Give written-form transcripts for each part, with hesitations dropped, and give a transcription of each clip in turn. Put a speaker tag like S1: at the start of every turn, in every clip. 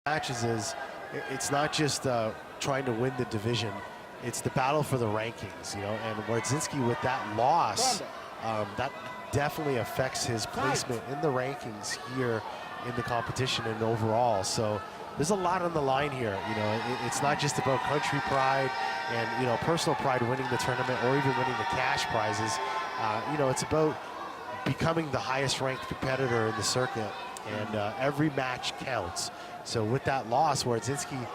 S1: matches is it's not just trying to win the division, it's the battle for the rankings, you know, and Wardzinski with that loss, that definitely affects his placement in the rankings here in the competition and overall. So there's a lot on the line here. You know, it's not just about country pride and, you know, personal pride winning the tournament or even winning the cash prizes. You know, it's about becoming the highest ranked competitor in the circuit, and every match counts. So with that loss, Wardzinski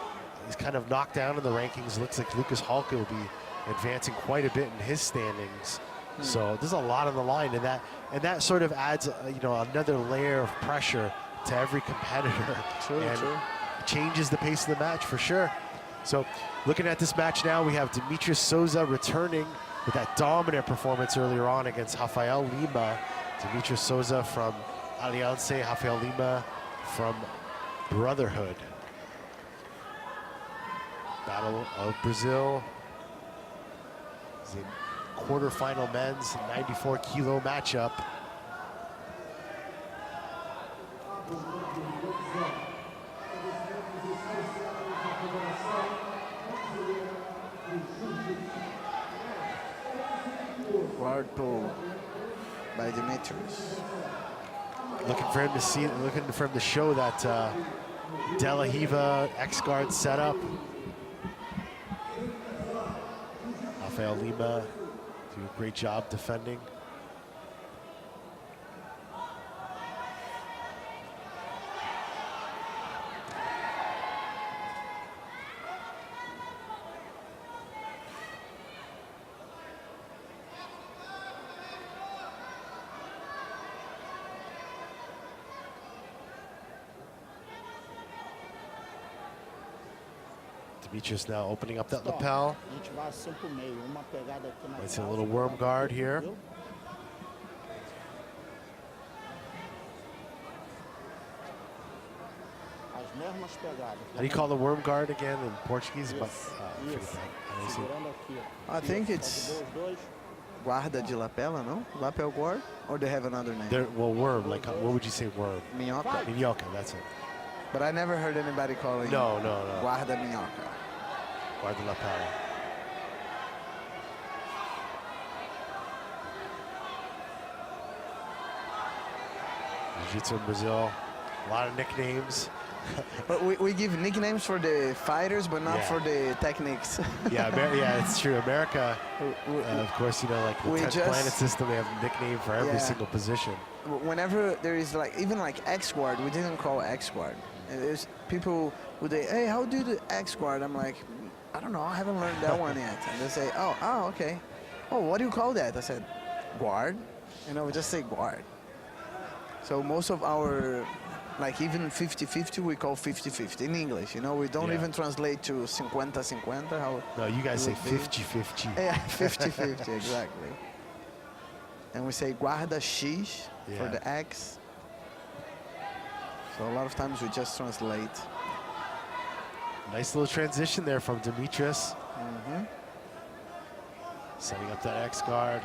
S1: is kind of knocked down in the rankings. Looks like Lucas Halke will be advancing quite a bit in his standings. So there's a lot on the line, and that sort of adds, you know, another layer of pressure to every competitor. True. Changes the pace of the match for sure. So looking at this match now, we have Demetrius Souza returning with that dominant performance earlier on against Rafael Lima. Demetrius Souza from Aliança, Rafael Lima from Brotherhood. Battle of Brazil. Is in quarterfinal men's 94 kilo matchup.
S2: Guard pull by Demetrius.
S1: Looking for him to show that De La Riva X-guard setup. Rafael Lima do a great job defending. Demetrius now opening up that lapel. Might see a little worm guard here. How do you call the worm guard again in Portuguese?
S2: I think it's guarda de lapela, no? Lapel guard? Or they have another name?
S1: Well, worm, like what would you say worm?
S2: Minhoca?
S1: Minhoca, that's it.
S2: But I never heard anybody calling
S1: No.
S2: guarda minhoca.
S1: Guarda lapela. Jiu-Jitsu in Brazil, a lot of nicknames.
S2: But we give nicknames for the fighters, but not for the techniques.
S1: yeah, it's true. America, of course, you know, like the 10th Planet system, they have a nickname for every single position.
S2: Whenever there is like, even like X-guard, we didn't call X-guard. There's people who they, hey, how do the X-guard? I'm like, I don't know, I haven't learned that one yet. And they say, oh, okay. Oh, what do you call that? I said, guard. You know, we just say guard. So most of our, like even 50-50, we call 50-50 in English. You know, we don't even translate to 50-50. How?
S1: No, you guys say 50-50.
S2: Yeah, 50-50, exactly. And we say guarda X for the X. So a lot of times we just translate.
S1: Nice little transition there from Demetrius. Setting up that X guard.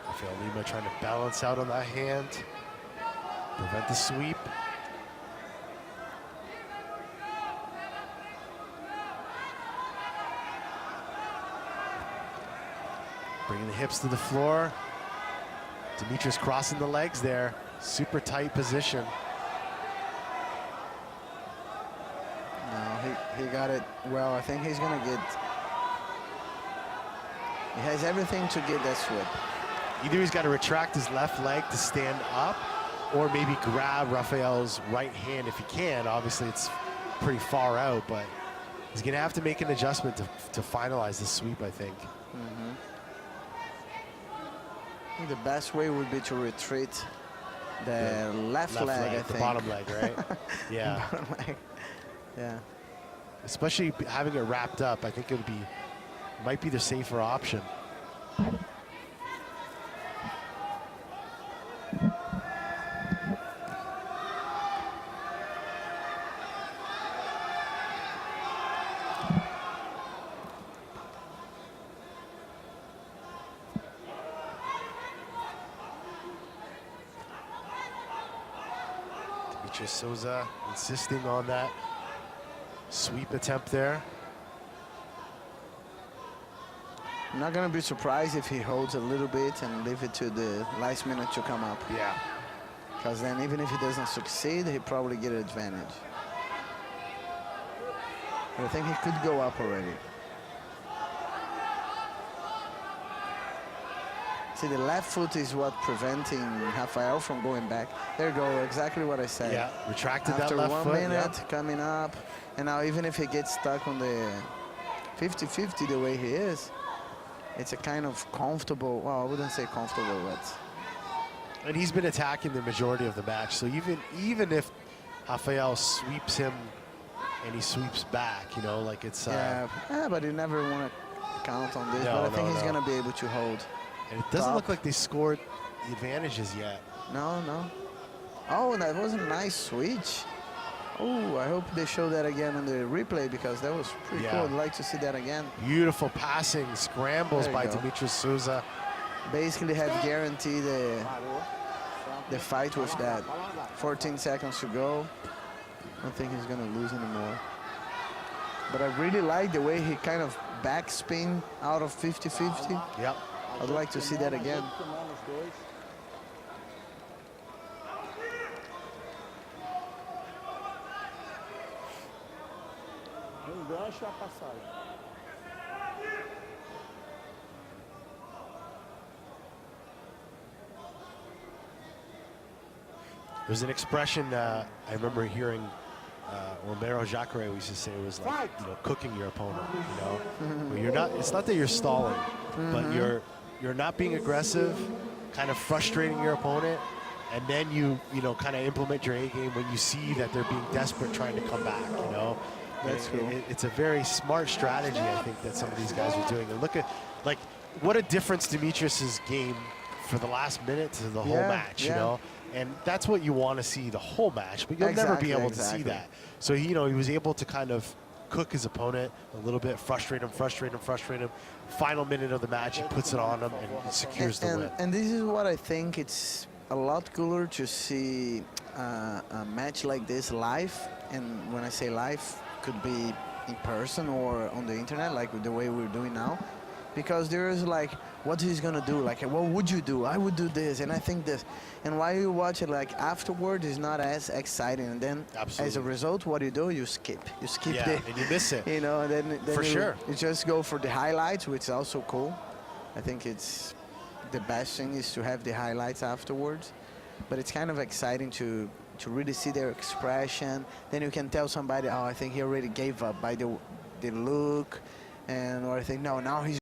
S1: Rafael Lima trying to balance out on that hand, prevent the sweep. Bringing the hips to the floor. Demetrius crossing the legs there. Super tight position.
S2: No, he got it well. I think he's gonna get, he has everything to get that sweep.
S1: Either he's got to retract his left leg to stand up, or maybe grab Rafael's right hand if he can. Obviously, it's pretty far out, but he's gonna have to make an adjustment to finalize the sweep, I think.
S2: I think the best way would be to retreat the left leg, I think.
S1: The bottom leg, right? Yeah.
S2: Bottom leg. Yeah.
S1: Especially having it wrapped up, I think it might be the safer option. Demetrius Souza insisting on that sweep attempt there.
S2: I'm not going to be surprised if he holds a little bit and leave it to the last minute to come up.
S1: Yeah.
S2: Because then even if he doesn't succeed, he probably get an advantage. But I think he could go up already. See, the left foot is what preventing Rafael from going back. There you go, exactly what I said.
S1: Yeah, retracted
S2: After
S1: that left foot.
S2: 1 minute,
S1: Yeah.
S2: coming up. And now even if he gets stuck on the 50-50 the way he is, it's a kind of comfortable, well, I wouldn't say comfortable, but...
S1: And he's been attacking the majority of the match. So even if Rafael sweeps him and he sweeps back, you know, like it's...
S2: yeah, but you never want to count on this.
S1: No,
S2: but I think
S1: no,
S2: he's
S1: no.
S2: going to be able to hold.
S1: And it doesn't
S2: top.
S1: look like they scored the advantages yet.
S2: No. Oh, that was a nice switch. Oh, I hope they show that again on the replay because that was pretty cool. I'd like to see that again.
S1: Beautiful passing, scrambles
S2: There you
S1: by
S2: go.
S1: Demetrius Souza.
S2: Basically have guaranteed the fight with that. 14 seconds to go. I don't think he's going to lose anymore. But I really like the way he kind of backspin out of 50-50.
S1: Yep.
S2: I'd like to see that again.
S1: There's an expression I remember hearing Romero Jacare used to say, it was like, you know, cooking your opponent, you know? Where you're not, it's not that you're stalling, but you're not being aggressive, kind of frustrating your opponent, and then you know, kind of implement your A game when you see that they're being desperate trying to come back, you know?
S2: That's cool.
S1: It's a very smart strategy, I think, that some of these guys are doing. And look at, like, what a difference Demetrius's game for the last minute to the whole match, you know? And that's what you want to see the whole match, but you'll never be able to see that. So, you know, he was able to kind of cook his opponent a little bit, frustrate him. Final minute of the match, he puts it on him and secures the win.
S2: And this is what I think it's a lot cooler to see a match like this live. And when I say live, could be in person or on the internet, like the way we're doing now. Because there is like, what he's gonna do? Like, what would you do? I would do this, and I think this. And while you watch it, like afterward, it's not as exciting. And then, as a result, what you do? You skip. You skip
S1: and you miss it.
S2: You know, and then
S1: For sure.
S2: You just go for the highlights, which is also cool. I think it's the best thing is to have the highlights afterwards. But it's kind of exciting to really see their expression. Then you can tell somebody, oh, I think he already gave up by the look, or I think no, now he's